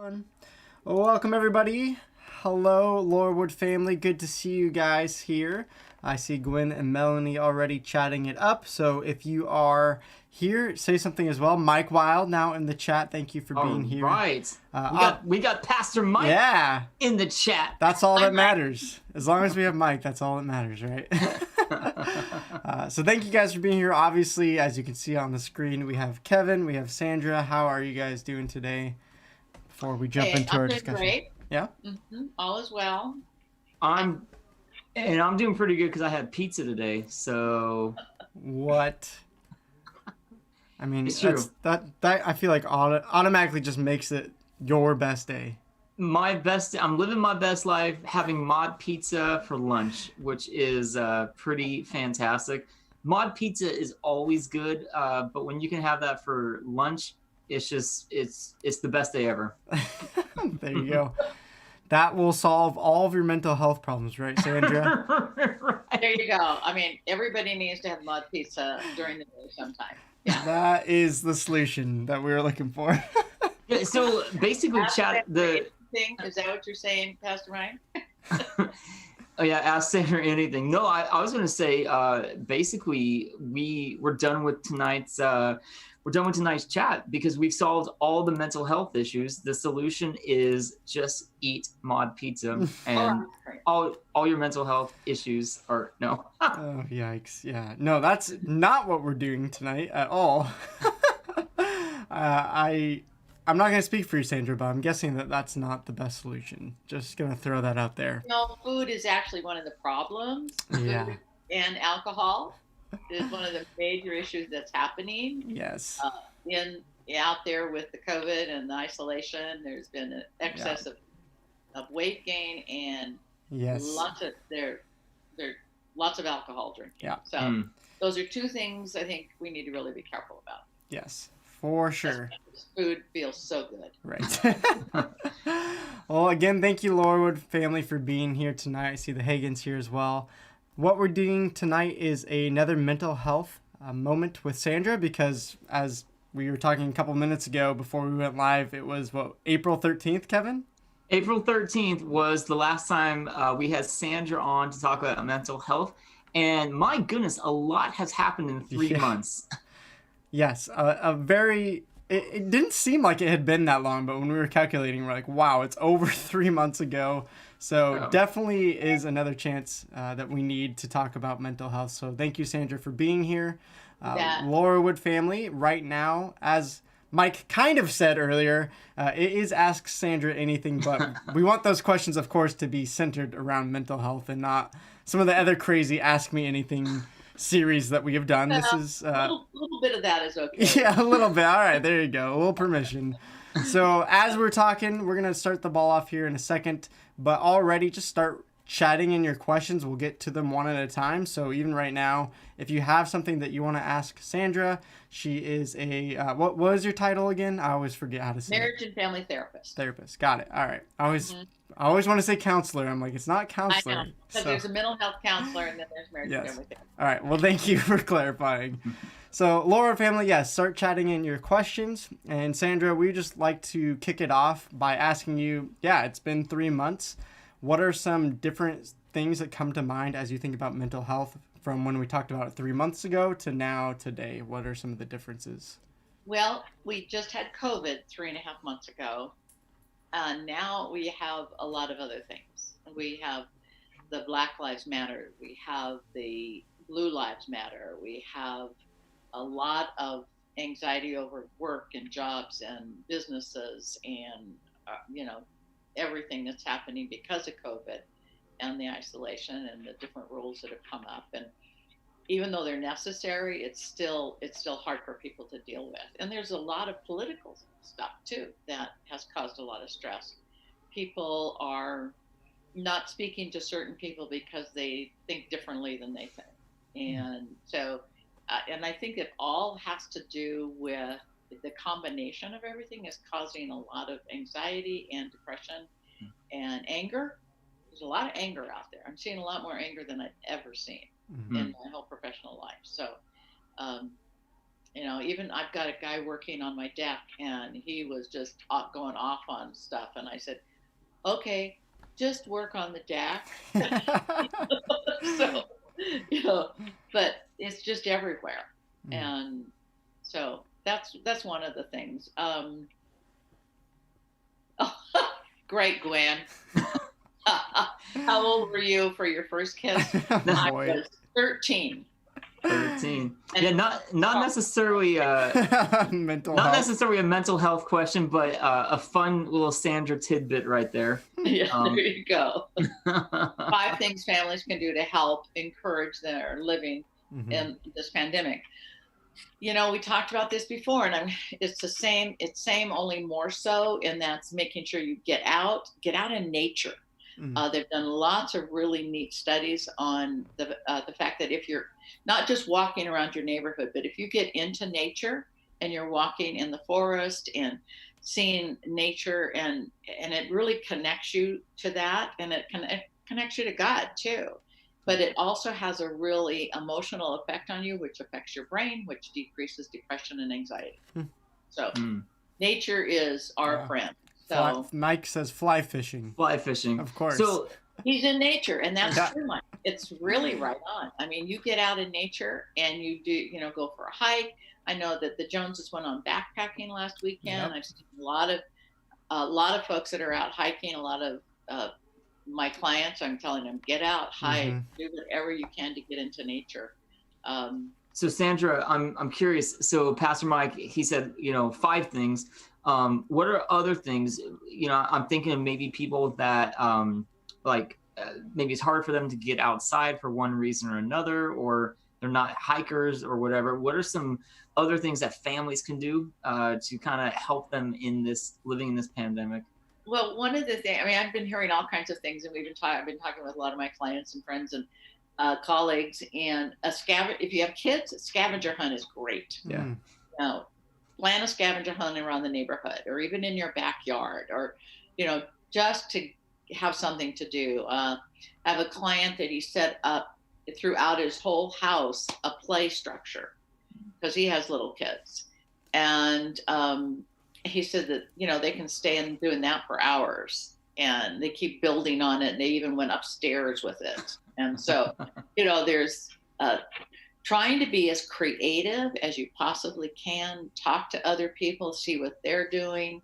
Well, welcome everybody. Hello, Laurelwood family. Good to see you guys here. I see Gwen and Melanie already chatting it up. So if you are here, say something as well. Mike Wild now in the chat. Thank you for being here. All right. We got Pastor Mike in the chat. That's all that matters. As long as we have Mike, that's all that matters, right? So thank you guys for being here. Obviously, as you can see on the screen, we have Kevin, we have Sandra. How are you guys doing today? Before we jump into our discussion. Great. Yeah? All is well. I'm doing pretty good because I had pizza today. So what? I mean, it's true. That I feel like automatically just makes it your best day. I'm living my best life having mod pizza for lunch, which is pretty fantastic. Mod pizza is always good, but when you can have that for lunch, it's the best day ever. There you go. That will solve all of your mental health problems, right, Sandra? Right. There you go. I mean, everybody needs to have mud pizza during the day sometime. Yeah. That is the solution that we were looking for. Yeah, so basically, chat the thing. Is that what you're saying, Pastor Ryan? Oh yeah, ask Sandra anything. No, I was going to say basically we're done with tonight's chat because we've solved all the mental health issues. The solution is just eat mod pizza and all your mental health issues are no. Oh yikes! Yeah, no, that's not what we're doing tonight at all. I'm not going to speak for you, Sandra, but I'm guessing that that's not the best solution. Just going to throw that out there. No, food is actually one of the problems. Yeah. Food and alcohol is one of the major issues that's happening. Yes. Out there with the COVID and the isolation, there's been an excess of weight gain and lots of alcohol drinking. Yeah. So those are two things I think we need to really be careful about. Yes. For sure. Food feels so good. Right. Well, again, thank you, Laurelwood family, for being here tonight. I see the Hagans here as well. What we're doing tonight is another mental health moment with Sandra because, as we were talking a couple minutes ago before we went live, it was, April 13th, Kevin? April 13th was the last time we had Sandra on to talk about mental health. And my goodness, a lot has happened in 3 months. Yes, it didn't seem like it had been that long, but when we were calculating, we're like, wow, it's over 3 months ago. So definitely is another chance that we need to talk about mental health. So thank you, Sandra, for being here. Laurelwood family, right now, as Mike kind of said earlier, it is Ask Sandra Anything, but we want those questions, of course, to be centered around mental health and not some of the other crazy Ask Me Anything series that we have done. This is a little bit of that is okay. Yeah, a little bit. All right, there you go. A little permission. So as we're talking, we're gonna start the ball off here in a second, but already just start chatting in your questions. We'll get to them one at a time. So even right now, if you have something that you want to ask Sandra, she is a what was your title again? I always forget how to say Marriage and family therapist. Therapist. Got it. All right. I always want to say counselor. I'm like, it's not counselor. I know, because there's a mental health counselor and then there's marriage and family therapist. All right. Well, thank you for clarifying. So, Laura family, yes, start chatting in your questions. And Sandra, we just like to kick it off by asking you, it's been 3 months. What are some different things that come to mind as you think about mental health from when we talked about it 3 months ago to now today? What are some of the differences? Well, we just had COVID 3.5 months ago. Now we have a lot of other things. We have the Black Lives Matter. We have the Blue Lives Matter. We have a lot of anxiety over work and jobs and businesses and, everything that's happening because of COVID and the isolation and the different rules that have come up. And even though they're necessary, it's still hard for people to deal with. And there's a lot of political stuff too that has caused a lot of stress. People are not speaking to certain people because they think differently than they think. And so, and I think it all has to do with the combination of everything is causing a lot of anxiety and depression and anger. There's a lot of anger out there. I'm seeing a lot more anger than I've ever seen in my whole professional life. So Even I've got a guy working on my deck, and he was just going off on stuff, and I said, okay, just work on the deck. So, but it's just everywhere. And so that's one of the things. Great, Gwen. How old were you for your first kiss? I was 13. 13. Yeah, not necessarily mental not health. necessarily a mental health question, but a fun little Sandra tidbit right there. Yeah, there you go. 5 things families can do to help encourage their living in this pandemic. We talked about this before, and it's the same. It's same, only more so, and that's making sure you get out in nature. They've done lots of really neat studies on the fact that if you're not just walking around your neighborhood, but if you get into nature and you're walking in the forest and seeing nature, and it really connects you to that, and it connects you to God too. But it also has a really emotional effect on you, which affects your brain, which decreases depression and anxiety. So nature is our friend. So Mike says fly fishing. Fly fishing. Of course. So he's in nature, and that's true, Mike. It's really right on. I mean, you get out in nature and you do, go for a hike. I know that the Joneses went on backpacking last weekend. Yep. I've seen a lot of folks that are out hiking. A lot of my clients, I'm telling them, get out, hike, do whatever you can to get into nature. So Sandra, I'm curious. So Pastor Mike, he said, 5 things. What are other things? I'm thinking of maybe people that maybe it's hard for them to get outside for one reason or another, or they're not hikers or whatever. What are some other things that families can do to kind of help them living in this pandemic? Well, one of the things, I've been hearing all kinds of things, and I've been talking with a lot of my clients and friends and colleagues, and if you have kids, a scavenger hunt is great. Yeah. Plan a scavenger hunt around the neighborhood, or even in your backyard, or, just to have something to do. I have a client that he set up throughout his whole house a play structure, because he has little kids. And he said that, they can stay in doing that for hours, and they keep building on it. And they even went upstairs with it. And so, there's trying to be as creative as you possibly can, talk to other people, see what they're doing.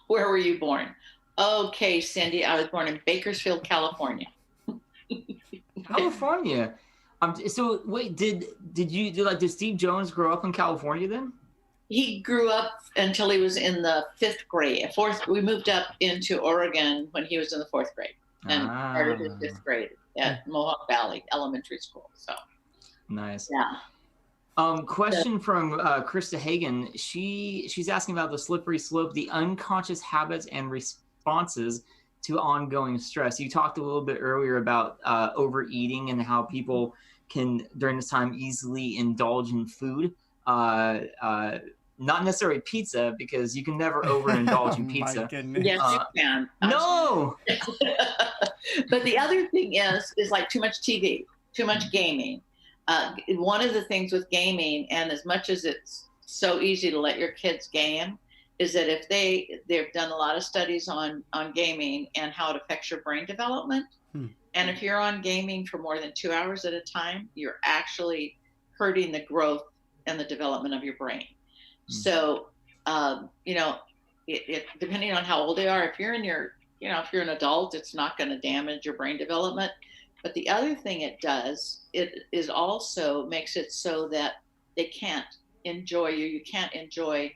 Where were you born? Okay, Cindy, I was born in Bakersfield, California. California. So wait, did Steve Jones grow up in California then? He grew up until he was in the 5th grade. We moved up into Oregon when he was in the 4th grade, and started his 5th grade at Mohawk Valley Elementary School. So nice. Yeah. Question from Krista Hagen. She's asking about the slippery slope, the unconscious habits and responses to ongoing stress. You talked a little bit earlier about overeating and how people can, during this time, easily indulge in food. Not necessarily pizza, because you can never overindulge in pizza. My goodness. Yes, you can. No. But the other thing is like too much TV, too much gaming. One of the things with gaming, and as much as it's so easy to let your kids game, is that if they've done a lot of studies on gaming and how it affects your brain development. And if you're on gaming for more than 2 hours at a time, you're actually hurting the growth and the development of your brain. So, depending on how old they are, if you're if you're an adult, it's not going to damage your brain development. But the other thing it does, it is also makes it so that they can't enjoy you. You can't enjoy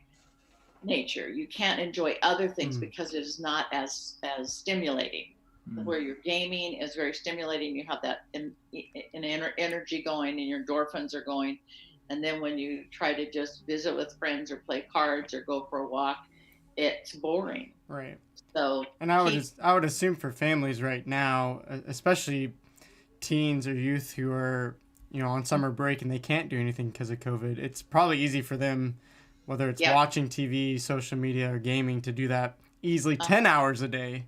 nature. You can't enjoy other things because it is not as stimulating. Where your gaming is very stimulating, you have that energy going, and your endorphins are going. And then when you try to just visit with friends or play cards or go for a walk, it's boring. Right. So, and I would assume for families right now, especially teens or youth who are, on summer break and they can't do anything because of COVID, it's probably easy for them, whether it's watching TV, social media, or gaming, to do that easily 10 hours a day.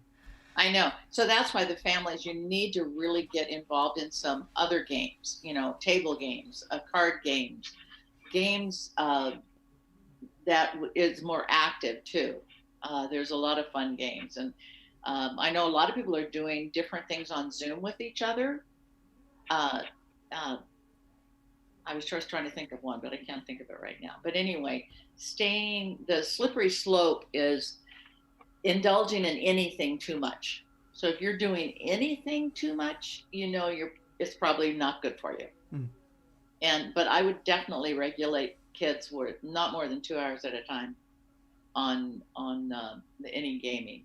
I know. So that's why the families, you need to really get involved in some other games, table games, card games, games that is more active too. There's a lot of fun games. And I know a lot of people are doing different things on Zoom with each other. Uh, uh, I was just trying to think of one, but I can't think of it right now. But anyway, the slippery slope is indulging in anything too much. So if you're doing anything too much, it's probably not good for you. But I would definitely regulate kids with not more than 2 hours at a time on any gaming.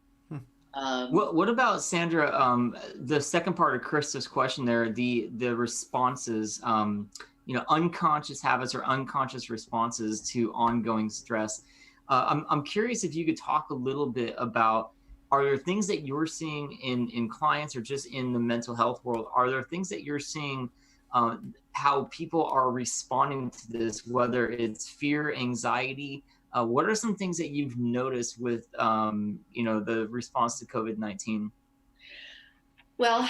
What about, Sandra, the second part of Krista's question there, the responses, unconscious habits or unconscious responses to ongoing stress. I'm curious if you could talk a little bit about, are there things that you're seeing in clients or just in the mental health world? Are there things that you're seeing how people are responding to this, whether it's fear, anxiety? What are some things that you've noticed with, the response to COVID-19? Well,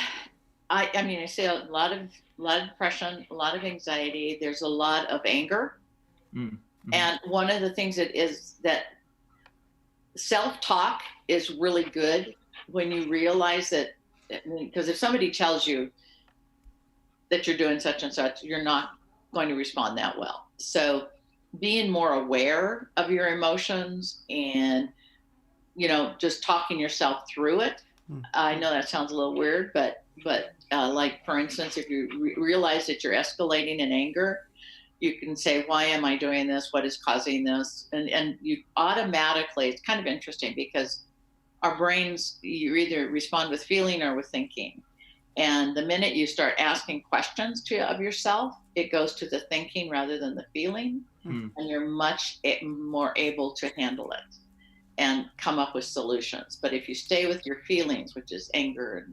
I see a lot of depression, a lot of anxiety. There's a lot of anger. Mm-hmm. And one of the things that self-talk is really good when you realize that, because if somebody tells you that you're doing such and such, you're not going to respond that well. So being more aware of your emotions and, just talking yourself through it. I know that sounds a little weird, but like, for instance, if you realize that you're escalating in anger, you can say, why am I doing this? What is causing this? And you automatically, it's kind of interesting because our brains, you either respond with feeling or with thinking. And the minute you start asking questions of yourself, it goes to the thinking rather than the feeling. And you're much more able to handle it and come up with solutions. But if you stay with your feelings, which is anger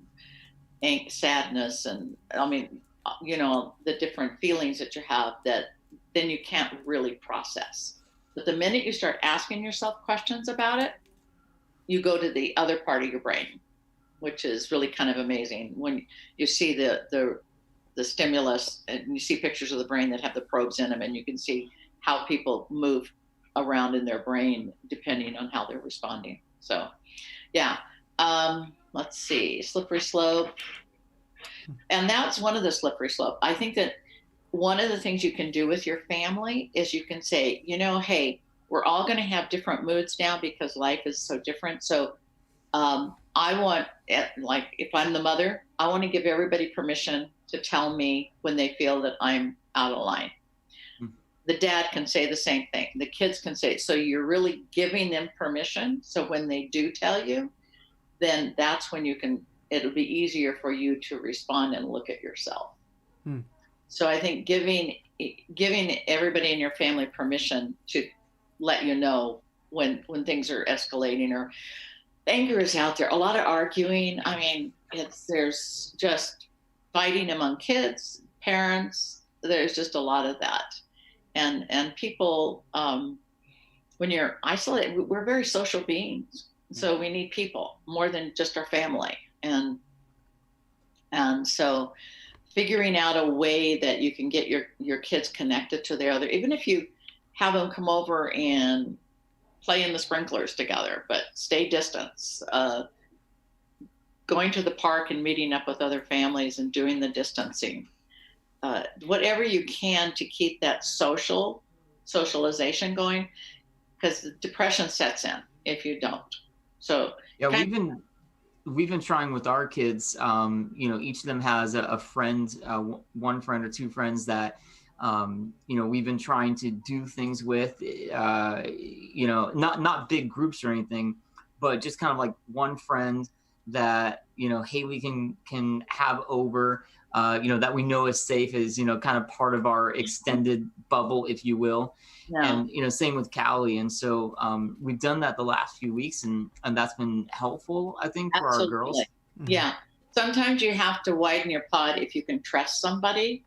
and sadness, and the different feelings that you have, that then you can't really process. But the minute you start asking yourself questions about it, you go to the other part of your brain, which is really kind of amazing. When you see the stimulus and you see pictures of the brain that have the probes in them, and you can see how people move around in their brain depending on how they're responding. So, yeah. Let's see, slippery slope. And that's one of the slippery slope. I think that one of the things you can do with your family is you can say, hey, we're all going to have different moods now because life is so different. So I want, if I'm the mother, I want to give everybody permission to tell me when they feel that I'm out of line. The dad can say the same thing. The kids can say it. So you're really giving them permission. So when they do tell you, then that's when it'll be easier for you to respond and look at yourself. So I think giving everybody in your family permission to let you know when things are escalating or anger is out there. A lot of arguing. I mean, there's just fighting among kids, parents. There's just a lot of that. And people, when you're isolated, we're very social beings. So we need people more than just our family. And so figuring out a way that you can get your kids connected to their other, even if you have them come over and play in the sprinklers together, but stay distance, going to the park and meeting up with other families and doing the distancing, whatever you can to keep that socialization going, because the depression sets in if you don't. So yeah, we've been trying with our kids. Each of them has a friend, one friend or two friends that we've been trying to do things with. Not big groups or anything, but just kind of like one friend that Haley can have over. That we know is safe, is kind of part of our extended bubble, if you will. Yeah. And same with Callie. And so we've done that the last few weeks, and that's been helpful, I think, for Absolutely. Our girls. Yeah. Sometimes you have to widen your pod if you can trust somebody,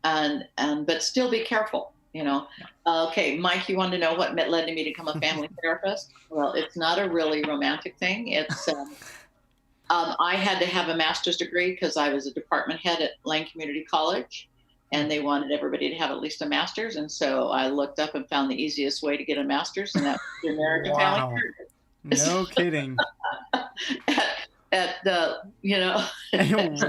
but still be careful. Okay, Mike, you want to know what led me to become a family therapist? Well, it's not a really romantic thing. It's I had to have a master's degree because I was a department head at Lane Community College, and they wanted everybody to have at least a master's. And so I looked up and found the easiest way to get a master's, and that was the American Family Wow. Service. No kidding. at the,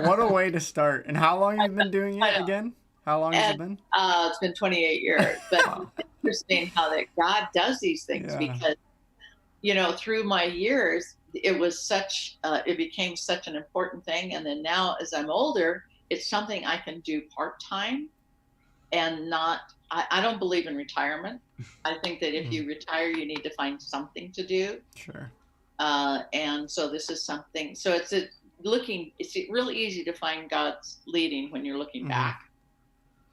What a way to start. And how long have you been doing it again? How long has it been? It's been 28 years. But Wow. it's interesting how that God does these things because, through my years, it was it became such an important thing. And then now as I'm older, it's something I can do part-time and I don't believe in retirement. I think that if you retire, you need to find something to do. Sure. And so this is something, so it's really easy to find God's leading when you're looking back.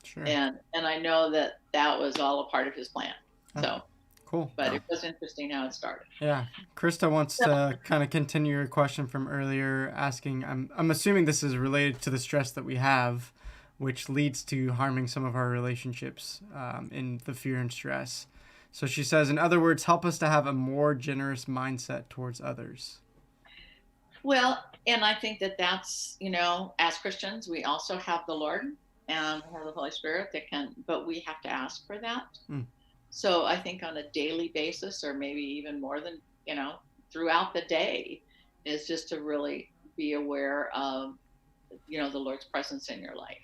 Sure. And I know that was all a part of his plan. So cool. But it was interesting how it started. Yeah. Krista wants to kind of continue your question from earlier, asking, I'm assuming this is related to the stress that we have, which leads to harming some of our relationships in the fear and stress. So she says, in other words, help us to have a more generous mindset towards others. Well, and I think that's, as Christians, we also have the Lord and have the Holy Spirit but we have to ask for that. So I think on a daily basis, or maybe even more than, throughout the day, is just to really be aware of, the Lord's presence in your life.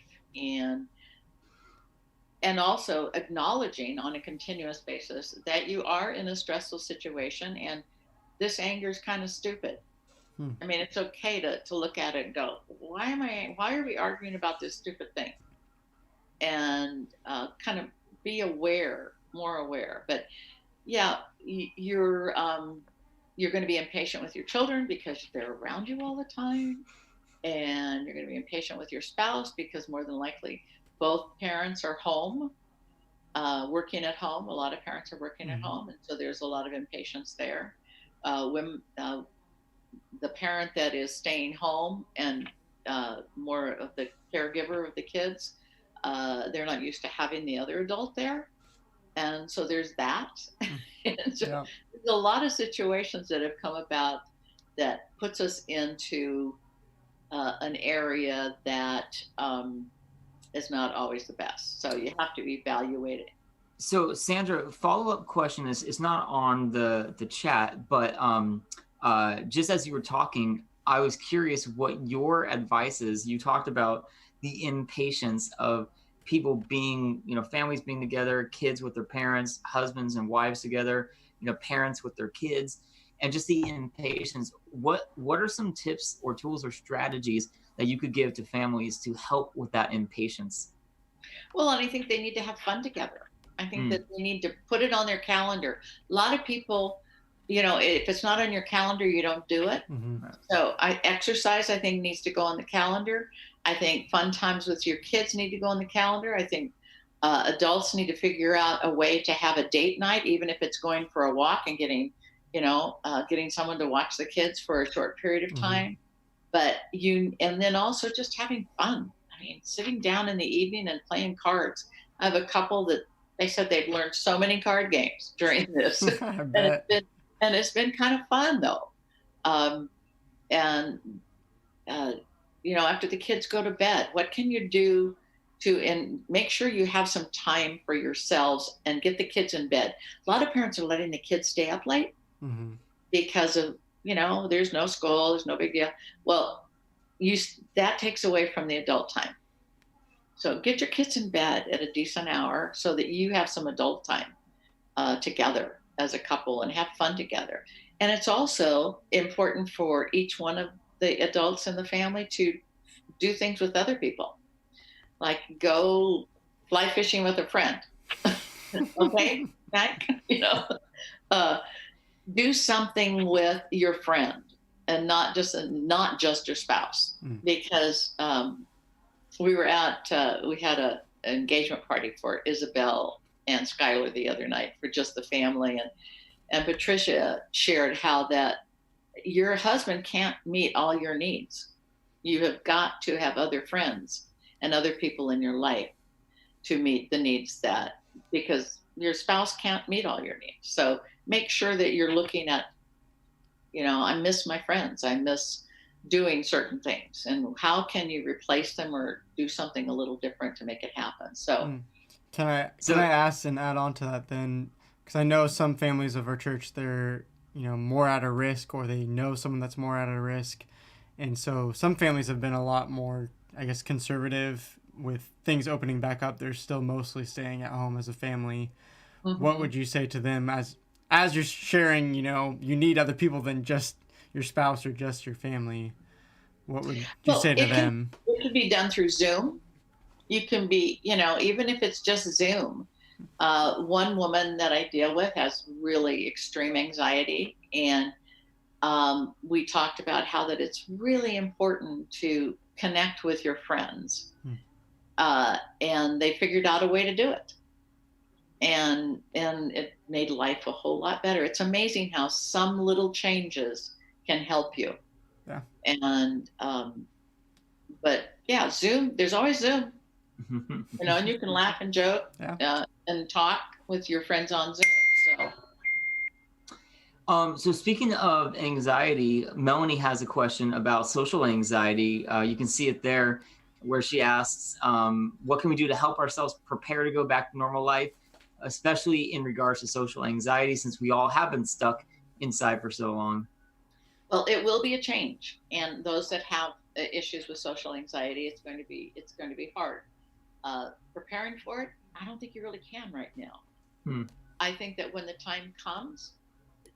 And also acknowledging on a continuous basis that you are in a stressful situation and this anger is kind of stupid. I mean, it's okay to look at it and go, why are we arguing about this stupid thing? And kind of be more aware. But yeah, you're going to be impatient with your children because they're around you all the time. And you're going to be impatient with your spouse because more than likely both parents are home, working at home. A lot of parents are working at home. And so there's a lot of impatience there. The parent that is staying home and more of the caregiver of the kids, they're not used to having the other adult there. And so there's that. And so there's a lot of situations that have come about that puts us into an area that is not always the best. So you have to evaluate it. So Sandra, follow-up question is not on the chat, but just as you were talking, I was curious what your advice is. You talked about the impatience of people being, families being together, kids with their parents, husbands and wives together, parents with their kids, and just the impatience. What are some tips or tools or strategies that you could give to families to help with that impatience? Well, and I think they need to have fun together. I think that they need to put it on their calendar. A lot of people, if it's not on your calendar, you don't do it. So exercise, I think, needs to go on the calendar. I think fun times with your kids need to go on the calendar. I think adults need to figure out a way to have a date night, even if it's going for a walk and getting someone to watch the kids for a short period of time. But and then also just having fun. I mean, sitting down in the evening and playing cards. I have a couple that they said they've learned so many card games during this. And it's been kind of fun though. After the kids go to bed, what can you do and make sure you have some time for yourselves and get the kids in bed? A lot of parents are letting the kids stay up late because of, there's no school, there's no big deal. Well, that takes away from the adult time. So get your kids in bed at a decent hour so that you have some adult time together as a couple and have fun together. And it's also important for each one of the adults in the family to do things with other people, like go fly fishing with a friend. Okay, do something with your friend and not just your spouse, because we had an engagement party for Isabel and Skylar the other night for just the family, and Patricia shared how that your husband can't meet all your needs. You have got to have other friends and other people in your life to meet the needs because your spouse can't meet all your needs. So make sure that you're looking at, I miss my friends. I miss doing certain things, and how can you replace them or do something a little different to make it happen. So can I ask and add on to that then, because I know some families of our church, they're more at a risk, or they know someone that's more at a risk, and so some families have been a lot more, I guess, conservative with things opening back up. They're still mostly staying at home as a family. What would you say to them as you're sharing, you need other people than just your spouse or just your family? What would you say to them? It could be done through Zoom. You can be, even if it's just Zoom. One woman that I deal with has really extreme anxiety, and we talked about how that it's really important to connect with your friends. And they figured out a way to do it. And it made life a whole lot better. It's amazing how some little changes can help you. Yeah. And but yeah, Zoom. There's always Zoom. And you can laugh and joke and talk with your friends on Zoom. So speaking of anxiety, Melanie has a question about social anxiety. You can see it there, where she asks, what can we do to help ourselves prepare to go back to normal life, especially in regards to social anxiety, since we all have been stuck inside for so long? Well, it will be a change, and those that have issues with social anxiety, it's going to be hard. Preparing for it, I don't think you really can right now. I think that when the time comes,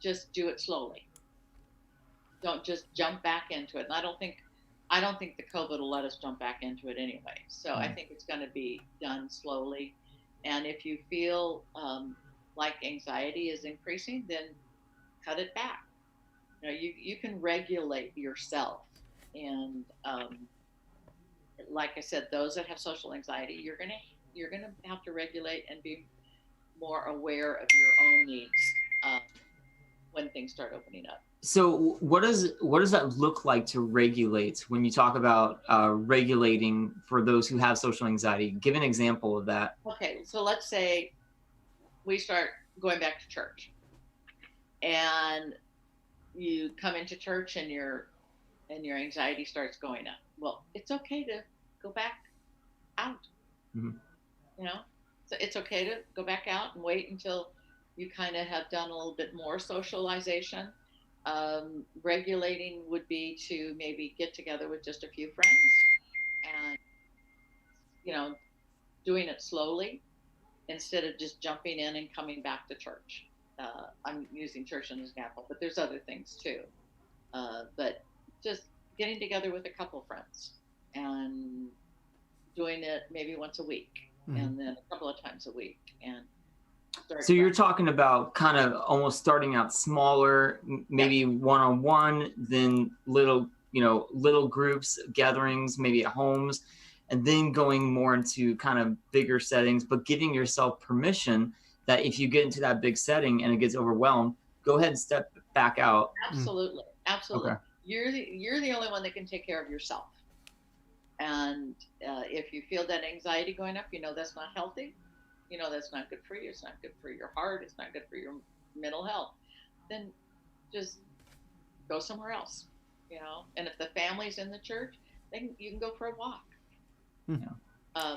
just do it slowly. Don't just jump back into it. And I don't think the COVID will let us jump back into it anyway. So I think it's going to be done slowly. And if you feel like anxiety is increasing, then cut it back. You can regulate yourself. And like I said, those that have social anxiety, you're gonna have to regulate and be more aware of your own needs when things start opening up. So what does that look like to regulate? When you talk about regulating for those who have social anxiety, give an example of that. Okay, so let's say we start going back to church, and you come into church and your anxiety starts going up. Well, it's okay to go back out. So it's okay to go back out and wait until you kind of have done a little bit more socialization. Regulating would be to maybe get together with just a few friends and, doing it slowly instead of just jumping in and coming back to church. I'm using church as an example, but there's other things too. But just getting together with a couple friends and doing it maybe once a week and then a couple of times a week. And so you're talking about kind of almost starting out smaller, maybe one-on-one, then little groups, gatherings, maybe at homes, and then going more into kind of bigger settings, but giving yourself permission that if you get into that big setting and it gets overwhelmed, go ahead and step back out. Absolutely. Absolutely. Okay. You're the only one that can take care of yourself. And if you feel that anxiety going up, that's not healthy. That's not good for you. It's not good for your heart. It's not good for your mental health. Then just go somewhere else, And if the family's in the church, then you can go for a walk.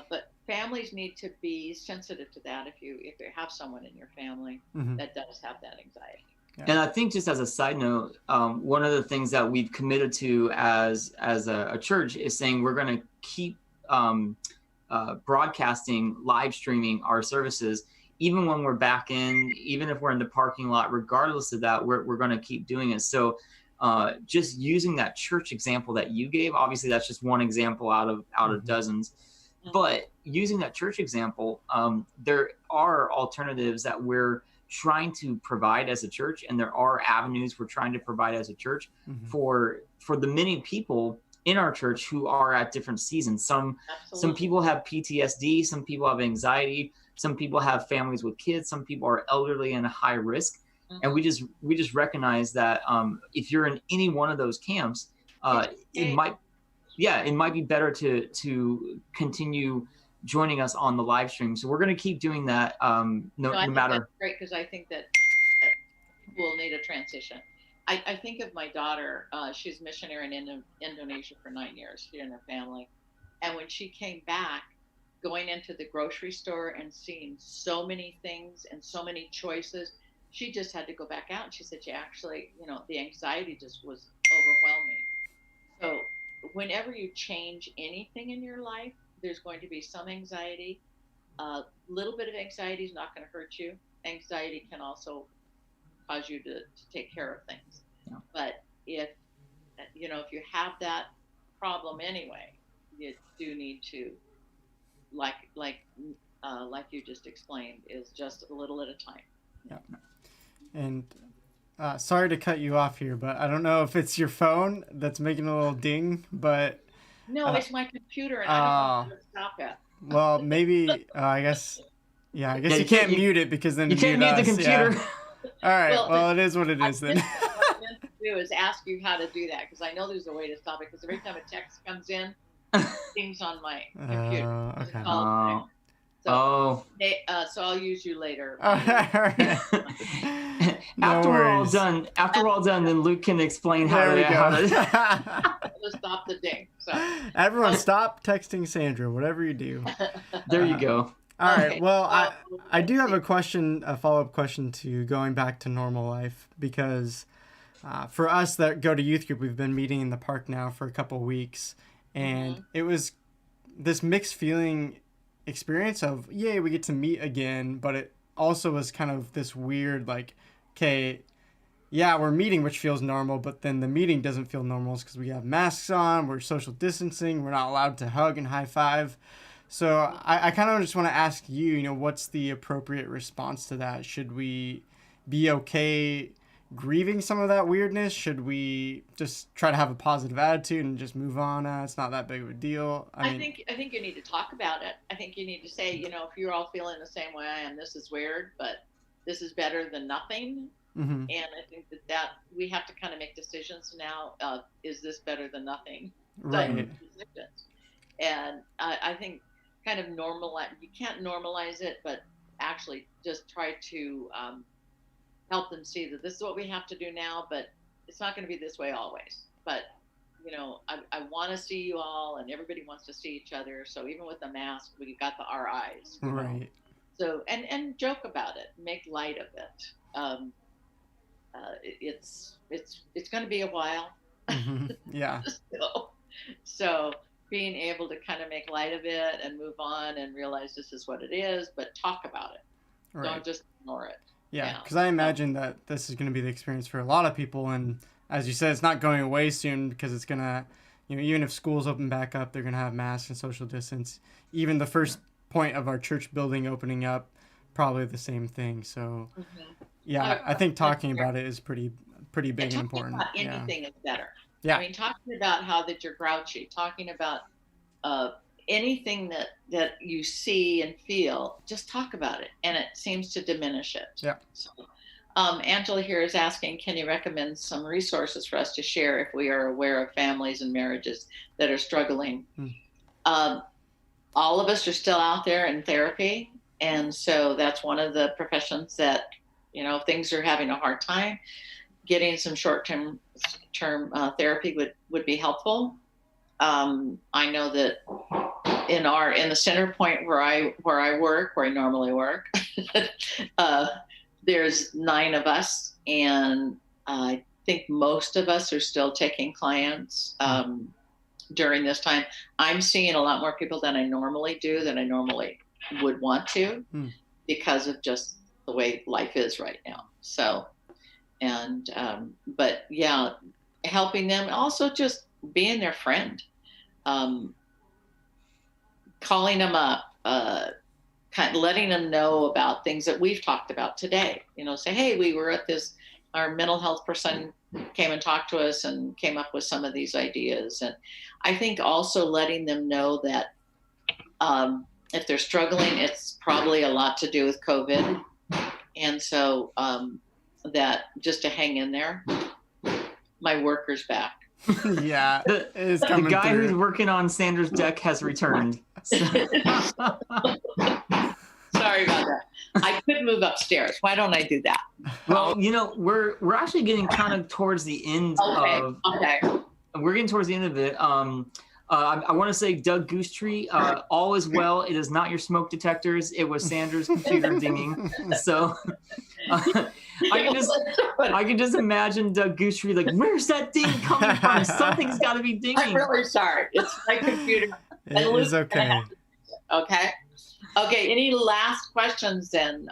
But families need to be sensitive to that if you have someone in your family that does have that anxiety. Yeah. And I think, just as a side note, one of the things that we've committed to as a church is saying we're going to keep broadcasting, live streaming our services, even when we're back in, even if we're in the parking lot. Regardless of that, we're going to keep doing it. So just using that church example that you gave, obviously that's just one example out of dozens, but using that church example, there are alternatives that we're trying to provide as a church, and there are avenues we're trying to provide as a church for the many people in our church who are at different seasons. Some people have PTSD, some people have anxiety, some people have families with kids, some people are elderly and high risk. And we just recognize that if you're in any one of those camps, it might be better to continue joining us on the live stream. So we're going to keep doing that no matter. That's great, because I think that we'll need a transition. I think of my daughter. She's a missionary in Indonesia for 9 years, she and her family. And when she came back, going into the grocery store and seeing so many things and so many choices, she just had to go back out. And she said she actually, the anxiety just was overwhelming. So whenever you change anything in your life, there's going to be some anxiety. A little bit of anxiety is not going to hurt you. Anxiety can also cause you to take care of things. Yeah. But if you have that problem anyway, you do need to, like you just explained, is just a little at a time. Yeah. And sorry to cut you off here, but I don't know if it's your phone that's making a little ding, but no, it's my computer, and I don't know how to stop it. Well, maybe I guess you can't mute it, because then you can't mute the computer. Yeah. All right. Well, it is what it is then. What I meant to do is ask you how to do that, because I know there's a way to stop it. Because every time a text comes in, things on my computer. Okay. So I'll use you later. After we're all done, then Luke can explain how to stop the ding. So everyone, stop texting Sandra. Whatever you do. There you go. All right. Well, I do have a follow-up question to going back to normal life, because for us that go to youth group, we've been meeting in the park now for a couple weeks, and it was this mixed feeling experience of, yay, we get to meet again, but it also was kind of this weird, like, okay, yeah, we're meeting, which feels normal, but then the meeting doesn't feel normal because we have masks on, we're social distancing, we're not allowed to hug and high five. So I kind of just want to ask you, what's the appropriate response to that? Should we be okay grieving some of that weirdness? Should we just try to have a positive attitude and just move on? It's not that big of a deal. I think you need to talk about it. I think you need to say, if you're all feeling the same way I am, this is weird, but this is better than nothing. Mm-hmm. And I think that we have to kind of make decisions now. Is this better than nothing? Right. And I think kind of you can't normalize it, but actually just try to help them see that this is what we have to do now, but it's not going to be this way always. But, I want to see you all, and everybody wants to see each other. So even with the mask, we got our eyes. Right. So, and joke about it, make light of it. It's going to be a while. Mm-hmm. Yeah. So being able to kind of make light of it and move on and realize this is what it is, but talk about it. Right. Don't just ignore it. Yeah, because I imagine that this is going to be the experience for a lot of people. And as you said, it's not going away soon, because it's going to, even if schools open back up, they're going to have masks and social distance. Even the first point of our church building opening up, probably the same thing. So, yeah, I think talking about it is pretty big and important. About anything is better. Yeah. I mean, talking about how that you're grouchy, talking about anything that you see and feel, just talk about it, and it seems to diminish it. Yeah. So, Angela here is asking, can you recommend some resources for us to share if we are aware of families and marriages that are struggling? All of us are still out there in therapy, and so that's one of the professions that, if things are having a hard time, getting some short-term therapy would be helpful. I know that in the center point where I normally work, there's 9 of us, and I think most of us are still taking clients during this time. I'm seeing a lot more people than I normally do, than I normally would want to, because of just the way life is right now. So, and but yeah, helping them, also just being their friend, calling them up, kind of letting them know about things that we've talked about today. Say, hey, we were at this, our mental health person came and talked to us and came up with some of these ideas. And I think also letting them know that if they're struggling, it's probably a lot to do with COVID. And so that just to hang in there. My worker's back. Yeah, the guy who's working on Sandra's deck has returned. So. Sorry Sorry about that. I could move upstairs. Why don't I do that? Well, we're actually getting kind of towards the end of. Okay. We're getting towards the end of it. I want to say, Doug Goosetree, all is well. It is not your smoke detectors. It was Sandra's computer dinging. So I can just imagine Doug Goosetree like, where's that ding coming from? Something's got to be dinging. I'm really sorry. It's my computer. It is okay. Okay. Okay. Any last questions then?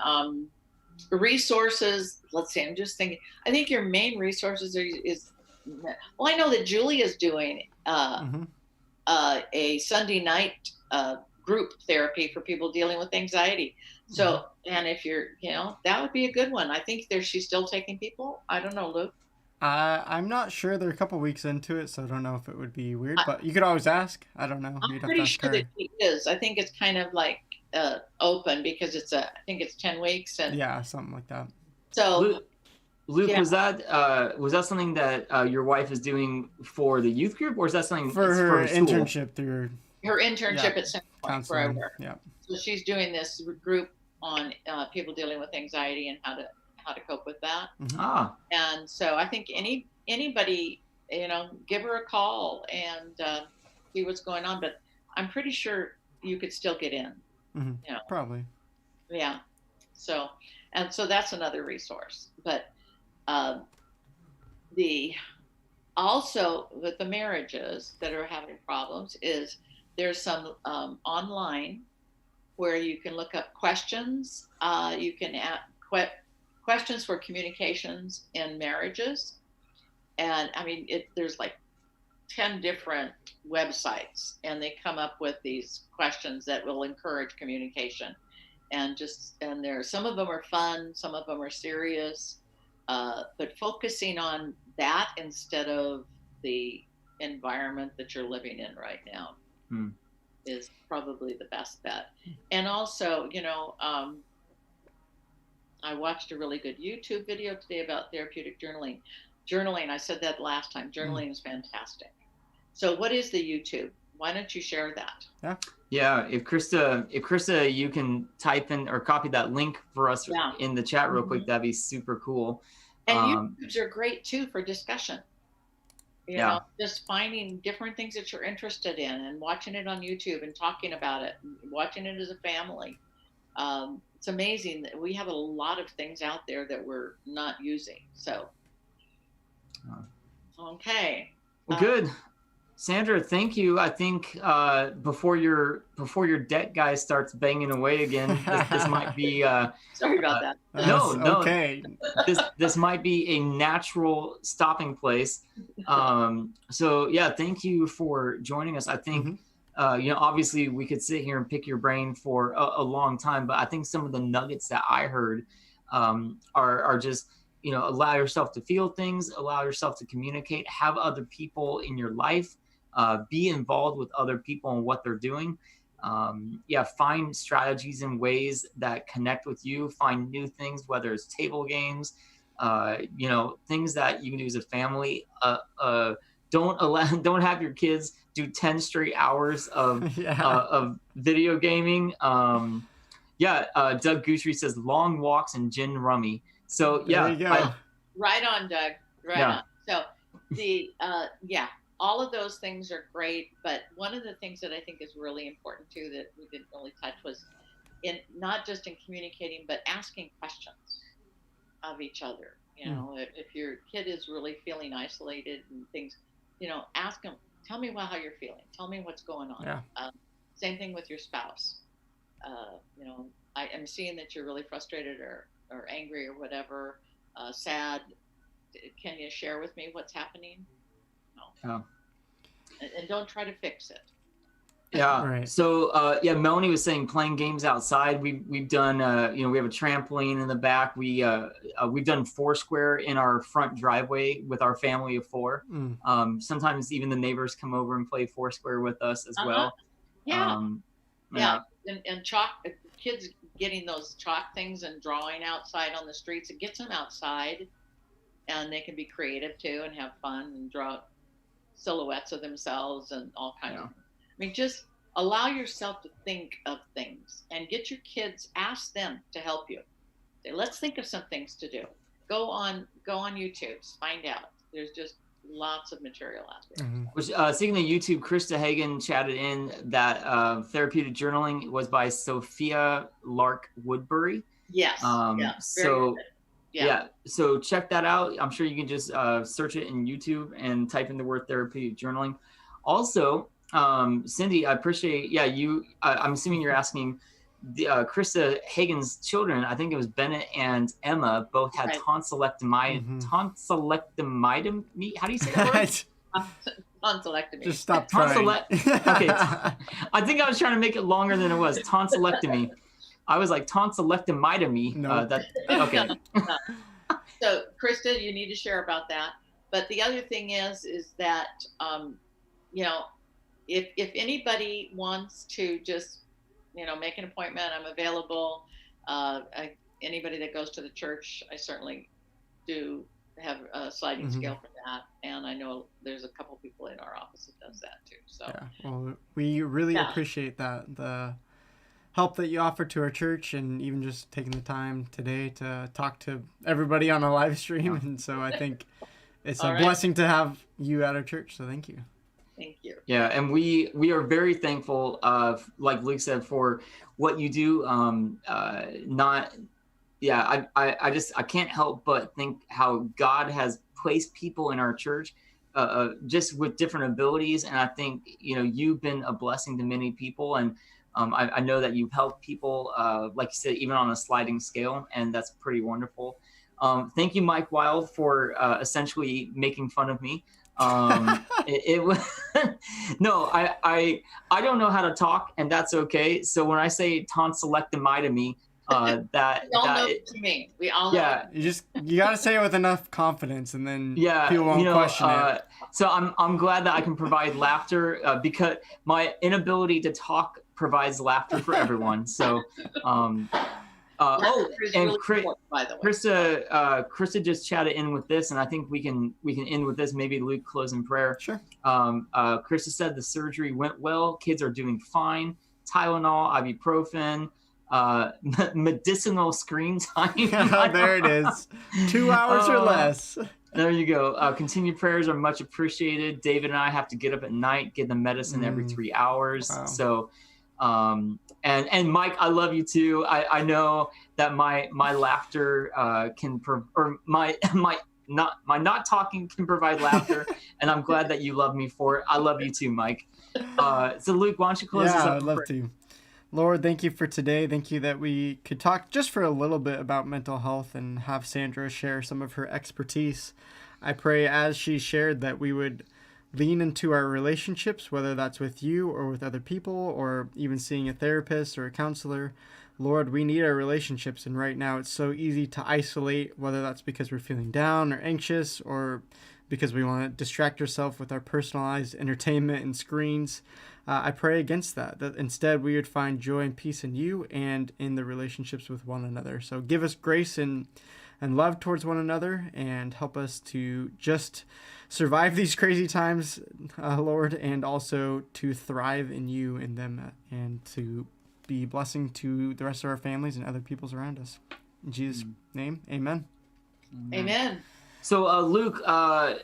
Resources. Let's see. I'm just thinking. I think your main resources is. Well, I know that Julie is doing a Sunday night group therapy for people dealing with anxiety. So, and if you're, that would be a good one. I think she's still taking people. I don't know, Luke. I'm not sure. They're a couple weeks into it, so I don't know if it would be weird, but you could always ask. I don't know. I'm pretty sure that she is. I think it's kind of like open because I think it's 10 weeks. And yeah, something like that. So Luke, was that something that your wife is doing for the youth group, or is that something for her internship through her internship at Center Point Forever? Yeah. So she's doing this group on people dealing with anxiety and how to cope with that. And so I think anybody, give her a call and see what's going on. But I'm pretty sure you could still get in. Probably. Yeah. So that's another resource. But also with the marriages that are having problems is there's some online where you can look up questions. You can ask questions for communications in marriages. And I mean, there's like 10 different websites, and they come up with these questions that will encourage communication. And some of them are fun, some of them are serious, but focusing on that instead of the environment that you're living in right now is probably the best bet. And also, I watched a really good YouTube video today about therapeutic journaling. I said that last time. Journaling is fantastic. So what is the YouTube? Why don't you share that? Yeah. If Krista, you can type in or copy that link for us in the chat real quick, that'd be super cool. And YouTubes are great too for discussion. Just finding different things that you're interested in and watching it on YouTube and talking about it, and watching it as a family. It's amazing that we have a lot of things out there that we're not using. So, okay. Well, good. Sandra, thank you. I think before your debt guy starts banging away again, this might be. Sorry about that. No. Okay. This might be a natural stopping place. So yeah, thank you for joining us. I think obviously we could sit here and pick your brain for a long time, but I think some of the nuggets that I heard are just. Allow yourself to feel things, allow yourself to communicate, have other people in your life, be involved with other people and what they're doing. Find strategies and ways that connect with you, find new things, whether it's table games, things that you can do as a family. Don't have your kids do 10 straight hours of video gaming. Doug Goosery says long walks and gin rummy. So there you go. Right on, Doug. Right on. So all of those things are great, but one of the things that I think is really important too that we didn't really touch was in not just in communicating, but asking questions of each other. If your kid is really feeling isolated and things, ask them, tell me how you're feeling. Tell me what's going on. Yeah. Same thing with your spouse. I am seeing that you're really frustrated or angry or whatever, sad. Can you share with me what's happening? No. And don't try to fix it. Yeah. Right. So Melanie was saying playing games outside. We've done we have a trampoline in the back. We've done Foursquare in our front driveway with our family of 4. Sometimes even the neighbors come over and play Foursquare with us as well. Yeah. And chalk kids getting those chalk things and drawing outside on the streets, it gets them outside and they can be creative too and have fun and draw silhouettes of themselves and all kinds of, just allow yourself to think of things and get your kids, ask them to help you. Say, let's think of some things to do. Go on YouTube, find out. There's just lots of material out there. Mm-hmm. Which, speaking of YouTube, Krista Hagen chatted in that therapeutic journaling was by Sophia Lark Woodbury. Yes. So yeah, so check that out. I'm sure you can just search it in YouTube and type in the word therapeutic journaling. Also, Cindy, I appreciate you. I'm assuming you're asking. Krista Hagen's children, I think it was Bennett and Emma, both had tonsillectomy. How do you say that word? Tonsillectomy. Just stop trying. Okay. I think I was trying to make it longer than it was. Tonsillectomy. I was like tonsillectomy. No. Okay. No. So, Krista, you need to share about that. But the other thing is that, if anybody wants to just make an appointment, I'm available. Anybody that goes to the church, I certainly do have a sliding scale for that. And I know there's a couple people in our office that does that too. So well, we really appreciate that, the help that you offer to our church, and even just taking the time today to talk to everybody on a live stream. And so I think it's a blessing to have you at our church. So thank you. Thank you. Yeah, and we are very thankful, like Luke said, for what you do. I can't help but think how God has placed people in our church, just with different abilities, and I think you've been a blessing to many people, and I know that you've helped people, like you said, even on a sliding scale, and that's pretty wonderful. Thank you, Mike Wild, for essentially making fun of me. It was no, I don't know how to talk, and that's okay. So when I say tonsillectomy, that we all know what you mean. We all know. You got to say it with enough confidence, and then people won't question it. So I'm glad that I can provide laughter, because my inability to talk provides laughter for everyone. So Krista just chatted in with this, and I think we can end with this. Maybe Luke close in prayer. Sure. Krista said the surgery went well. Kids are doing fine. Tylenol, ibuprofen, medicinal screen time. There it is. 2 hours or less. There you go. Continued prayers are much appreciated. David and I have to get up at night, get the medicine every 3 hours. Wow. So, and Mike, I love you too. I know that my laughter my not talking can provide laughter, and I'm glad that you love me for it. I love you too, Mike. So Luke, why don't you close this up? Yeah, I'd love to. Lord, thank you for today. Thank you that we could talk just for a little bit about mental health and have Sandra share some of her expertise. I pray as she shared that we would lean into our relationships, whether that's with you or with other people, or even seeing a therapist or a counselor. Lord, we need our relationships, and right now it's so easy to isolate, whether that's because we're feeling down or anxious, or because we want to distract ourselves with our personalized entertainment and screens. I pray against that instead we would find joy and peace in you and in the relationships with one another. So give us grace and love towards one another, and help us to just survive these crazy times, Lord, and also to thrive in you in them, and to be blessing to the rest of our families and other peoples around us. In Jesus' name, amen. Amen. So, Luke,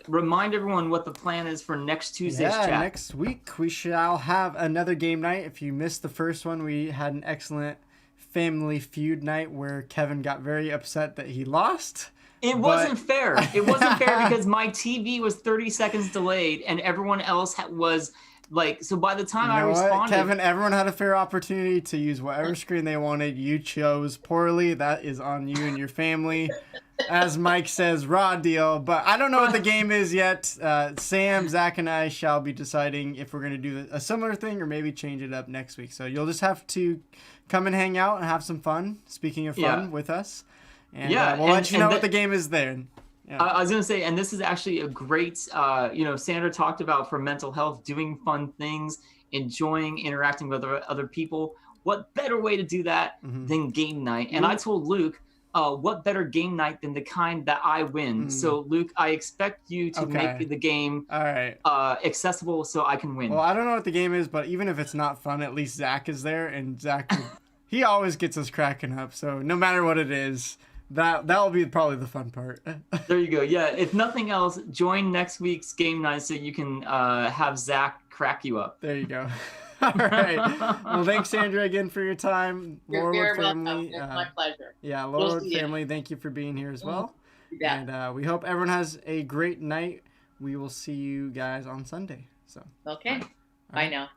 remind everyone what the plan is for next Tuesday's chat. Next week we shall have another game night. If you missed the first one, we had an excellent Family Feud night where Kevin got very upset that he lost. It wasn't fair. It wasn't fair because my TV was 30 seconds delayed, and everyone else was like, so by the time I responded... Kevin, everyone had a fair opportunity to use whatever screen they wanted. You chose poorly. That is on you and your family. As Mike says, raw deal. But I don't know what the game is yet. Sam, Zach, and I shall be deciding if we're going to do a similar thing or maybe change it up next week. So you'll just have to come and hang out and have some fun, speaking of fun, with us. And we'll let you know what the game is there. Yeah. I was going to say, and this is actually a great, Sandra talked about for mental health, doing fun things, enjoying interacting with other people. What better way to do that than game night? And I told Luke, what better game night than the kind that I win? So, Luke, I expect you to make the game all right accessible so I can win. Well, I don't know what the game is, but even if it's not fun, at least Zach is there, and Zach, he always gets us cracking up. So no matter what it is, that'll be probably the fun part. There you go. Yeah, if nothing else, join next week's game night so you can have Zach crack you up. There you go. All right. Well, thanks, Sandra, again for your time. You're very family. welcome. It's my pleasure. Yeah, Laurelwood family, thank you for being here as well. Yeah. And we hope everyone has a great night. We will see you guys on Sunday. So. Okay. Bye now.